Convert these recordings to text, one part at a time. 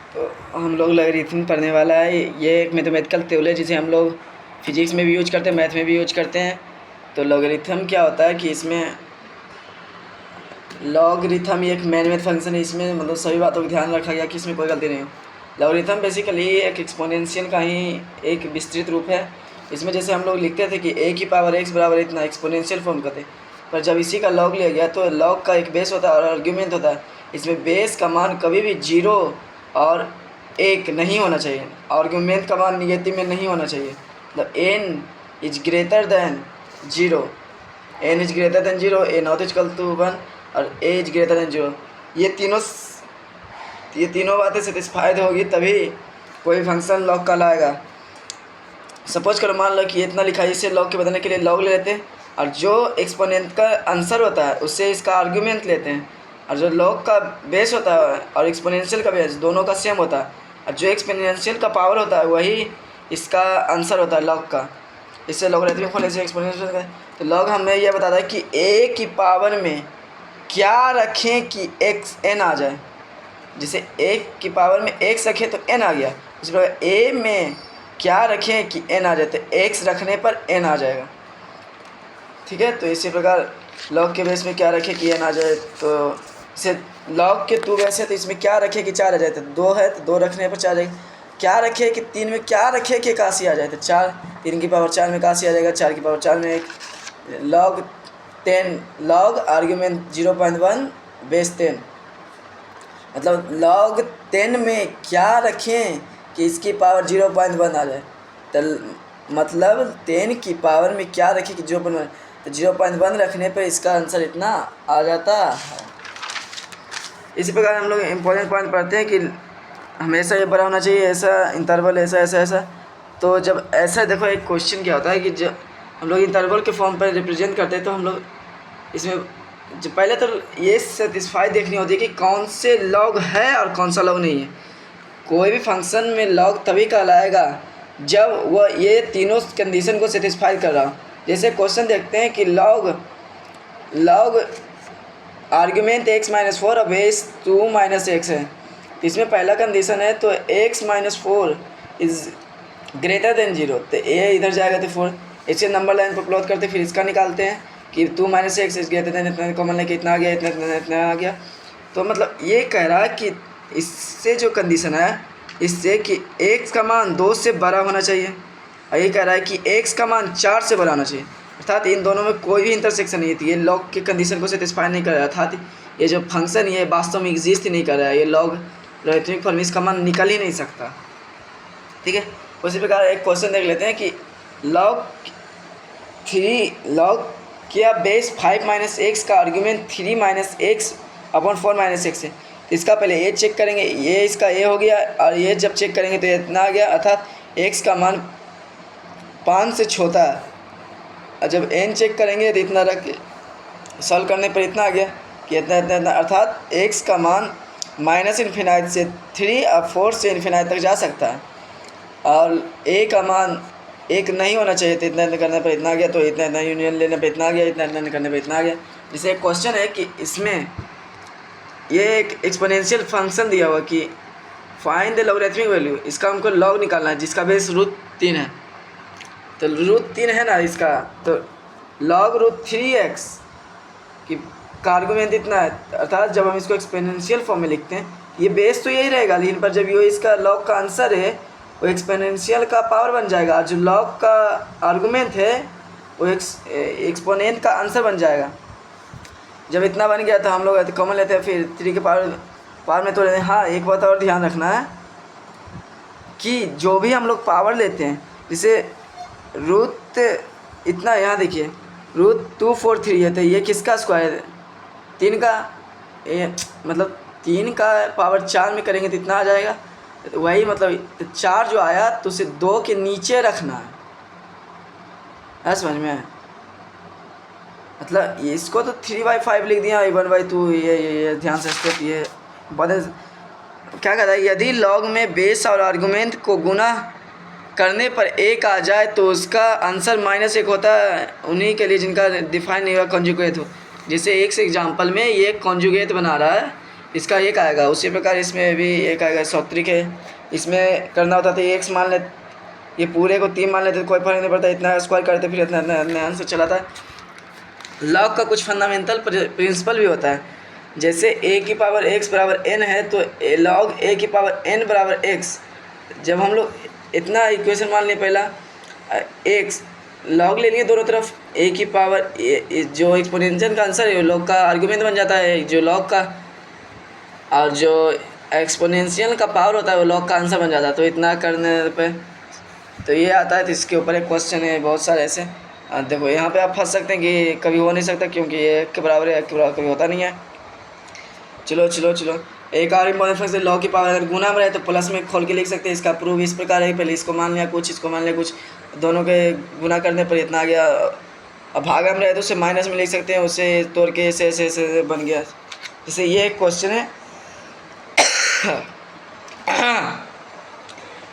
तो हम लोग लॉगरिथम पढ़ने वाला है। ये एक मैथमेटिकल टूल है जिसे हम लोग फिजिक्स में भी यूज करते हैं, मैथ में भी यूज करते हैं। तो लॉगरिथम क्या होता है कि इसमें लॉगरिथम एक मैन मेड फंक्शन है। इसमें मतलब सभी बातों का ध्यान रखा गया कि इसमें कोई गलती नहीं हो। लॉगरिथम बेसिकली एक एक्सपोनेंशियल का ही एक विस्तृत रूप है। इसमें जैसे हम लोग लिखते थे कि a की पावर x बराबर इतना, एक्सपोनेंशियल फॉर्म करते, पर जब इसी का लॉग लिया गया तो लॉग का एक बेस होता है और आर्ग्यूमेंट होता है। इसमें बेस का मान कभी भी 0 और 1 नहीं होना चाहिए, आर्ग्यूमेंट का मान निगेटिव में नहीं होना चाहिए। मतलब n is greater than 0, n is greater than 0, a naught is equal to 1 और a इज ग्रेटर दैन 0। ये तीनों बातें सेटिस्फाइड होगी तभी कोई फंक्शन लॉग कहलाएगा। सपोज करो, मान लो कि इतना लिखा है, इसे लॉग के बदलने के लिए लॉग ले लेते हैं और जो एक्सपोनेंट का आंसर होता है उससे इसका आर्ग्यूमेंट लेते हैं, और जो लॉग का बेस होता है और एक्सपोनेंशियल का बेस दोनों का सेम होता है, और जो एक्सपोनेंशियल का पावर होता है वही इसका आंसर होता है लॉग का। इससे लॉगरिथमिक होने से एक्सपोनेंशियल का। तो लॉग हमें यह बताता है कि a की पावर में क्या रखें कि x n आ जाए। जैसे a की पावर में x रखें तो n आ गया, इस प्रकार a में क्या रखें कि n आ जाए, तो x रखने पर n आ जाएगा। ठीक है, तो इसी प्रकार लॉग के बेस में क्या रखें कि n आ जाए, तो इसे लॉग के 2 बेस है तो इसमें क्या रखें कि 4 आ जाए, तो 2 है तो 2 रखने पर 4 आ जाएगा। क्या रखे कि 3 में क्या रखे कि 81 आ जाए, तो 4, 3 की पावर 4 में 81 आ जाएगा, 4 की पावर 4 में 1। लॉग 10 लॉग आर्ग्यूमेंट 0.1 बेस 10, मतलब लॉग 10 में क्या रखें कि इसकी पावर 0.1 आ जाए, तो मतलब 10 की पावर में क्या रखें कि 0.1, तो 0.1 रखने पर इसका आंसर इतना आ जाता है। इसी प्रकार हम लोग इम्पोर्टेंट पॉइंट पढ़ते हैं कि हमेशा ये बड़ा होना चाहिए, ऐसा इंटरवल ऐसा ऐसा ऐसा। तो जब ऐसा देखो, एक क्वेश्चन क्या होता है कि जब हम लोग इंटरवल के फॉर्म पर रिप्रेजेंट करते हैं तो हम लोग इसमें जो पहले तो ये सेटिस्फाई देखनी होती है कि कौन से लॉग है और कौन सा लॉग नहीं है। कोई भी फंक्शन में लॉग तभी कहलाएगा जब वह ये तीनों कंडीशन को सेटिस्फाई कर रहा हो। जैसे क्वेश्चन देखते हैं कि लॉग आर्ग्यूमेंट x-4 और बेस 2-x है। इसमें पहला कंडीशन है तो x-4 इज़ ग्रेटर देन 0, तो a इधर जाएगा तो 4, इसे नंबर लाइन पर प्लॉट करते फिर इसका निकालते हैं कि 2-x इज ग्रेटर देन इतना, कॉमन लेके इतना आ गया, इतना आ गया। तो मतलब ये कह रहा है कि इससे जो कंडीशन है इससे कि x का मान 2 से बड़ा होना चाहिए, और ये कह रहा है कि x का मान 4 से बड़ा होना चाहिए, अर्थात इन दोनों में कोई भी इंटरसेक्शन नहीं थी। ये लॉग के कंडीशन को सेटिस्फाई नहीं कर रहा, अर्थात ये जो फंक्शन ये वास्तव में एग्जिस्ट ही नहीं कर रहा है, ये लॉगरिथमिक फॉर्म इसका मान निकल ही नहीं सकता। ठीक है, उसी प्रकार एक क्वेश्चन देख लेते हैं कि लॉग क्या बेस 5-x का आर्ग्यूमेंट 3-x/4-x है। इसका पहले ए चेक करेंगे, ये इसका ए हो गया, और ये जब चेक करेंगे तो इतना आ गया, अर्थात x का मान 5 से छोटा है। और जब n चेक करेंगे तो इतना रख सॉल्व करने पर इतना आ गया कि इतना इतना इतना, अर्थात x का मान -∞ से 3 और 4 से ∞ तक जा सकता है, और a का मान 1 नहीं होना चाहिए, तो इतना इतना करने पर इतना आ गया, तो इतना इतना यूनियन लेने पर इतना आ गया, इतना इतना करने पर इतना आ गया। जैसे एक क्वेश्चन है कि इसमें ये एक एक्सपोनेंशियल फंक्शन दिया हुआ कि फाइंड द लॉगरिथमिक वैल्यू, इसका हमको लॉग निकालना है जिसका बेस √3 है। तो √3 है ना इसका, तो log √3x का आर्गुमेंट इतना है, अर्थात जब हम इसको एक्सपोनेंशियल फॉर्म में लिखते हैं ये बेस तो यही रहेगा, लेकिन पर जब ये इसका लॉग का आंसर है वो एक्सपोनेंशियल का पावर बन जाएगा, और जो लॉग का आर्गुमेंट है वो एक्सपोनेंट का आंसर बन जाएगा। जब इतना बन गया तो हम लोग कॉमन लेते हैं, फिर 3 के पावर में तो लेते हैं। हाँ, एक बात और ध्यान रखना है कि जो भी हम लोग पावर लेते हैं, जैसे रूट इतना, यहाँ देखिए √243 है, तो ये किसका स्क्वायर है, 3 का, मतलब 3 का पावर 4 में करेंगे तो इतना आ जाएगा। तो वही मतलब 4 जो आया तो उसे 2 के नीचे रखना है, समझ में। मतलब इसको तो 3/5 लिख दिया, 1/2, ये ध्यान से स्टेप ये बदल क्या कहता है, यदि लॉग में बेस और आर्गुमेंट को गुना करने पर 1 आ जाए तो उसका आंसर -1 होता है, उन्हीं के लिए जिनका डिफाइन नहीं हुआ कॉन्जुगेट हो। जैसे एक से एग्जांपल में ये कॉन्जुगेट बना रहा है, इसका एक आएगा। उसी प्रकार इसमें भी एक आएगा, सौत्रिक है। इसमें करना होता था एक्स मान ले, ये पूरे को 3 मान लेते तो कोई फर्क नहीं पड़ता, इतना स्क्वायर करते फिर इतना आंसर चला था। लॉग का कुछ फंडामेंटल प्रिंसिपल भी होता है, जैसे a की पावर x बराबर n है तो लॉग a की पावर n बराबर x। जब हम लोग इतना इक्वेशन मान लें, पहला x लॉग ले लिए दोनों तरफ, a की पावर जो एक्सपोनेंशियल का आंसर है लॉग का आर्गुमेंट बन जाता है जो लॉग का, और जो एक्सपोनेंशियल का पावर होता है वो लॉग का आंसर बन जाता है। तो इतना करने पे तो ये आता है। तो इसके ऊपर एक क्वेश्चन है बहुत सारे ऐसे। देखो यहाँ पे आप फंस सकते हैं कि कभी हो नहीं सकता, क्योंकि ये एक के बराबर है, एक के बराबर कभी होता नहीं है। चलो एक और इम्पोर्टेंट फंक्शन है, लॉग की पावर अगर गुना में रहे तो प्लस में खोल के लिख सकते हैं। इसका प्रूफ इस प्रकार है, पहले इसको मान लिया कुछ, इसको मान लिया कुछ, दोनों के गुना करने पर इतना आ गया। अब भागा में रहे तो उसे माइनस में लिख सकते हैं, उसे तोड़ के ऐसे बन गया। जैसे ये एक क्वेश्चन है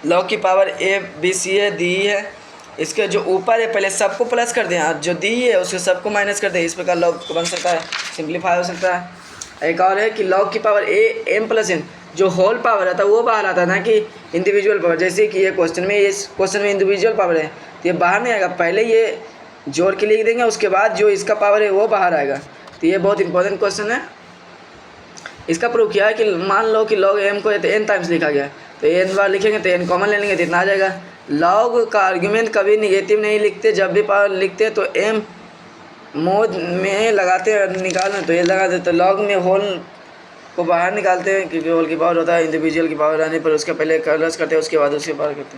लॉग की पावर ए बी सी है, दी है, इसके जो ऊपर है पहले सबको प्लस कर दें और जो दी है उसके सबको माइनस कर दें। इस प्रकार लॉग बन सकता है, सिंप्लीफाई हो सकता है। एक और है कि लॉग की power A M plus N, जो होल पावर आता है वो बाहर आता है ना कि इंडिविजुअल पावर। जैसे कि ये क्वेश्चन में, इस क्वेश्चन में इंडिविजुअल पावर है तो ये बाहर नहीं आएगा, पहले ये जोड़ के लिख देंगे, उसके बाद जो इसका पावर है वो बाहर आएगा। तो ये बहुत इंपॉर्टेंट क्वेश्चन है। इसका प्रूफ किया है कि मान लो कि लॉग एम को एन टाइम्स लिखा गया, तो एन बार लिखेंगे तो एन कॉमन ले लेंगे तो इतना आ जाएगा। लॉग का आर्ग्यूमेंट कभी निगेटिव नहीं लिखते, जब भी पावर लिखते तो एम मोड में लगाते हैं निकालना, तो ये लगा देते। तो लॉग में होल को बाहर निकालते हैं क्योंकि होल की पावर होता है, इंडिविजुअल की पावर आने पर उसका पहले कलर्स करते हैं, उसके बाद उसके पावर करते हैं।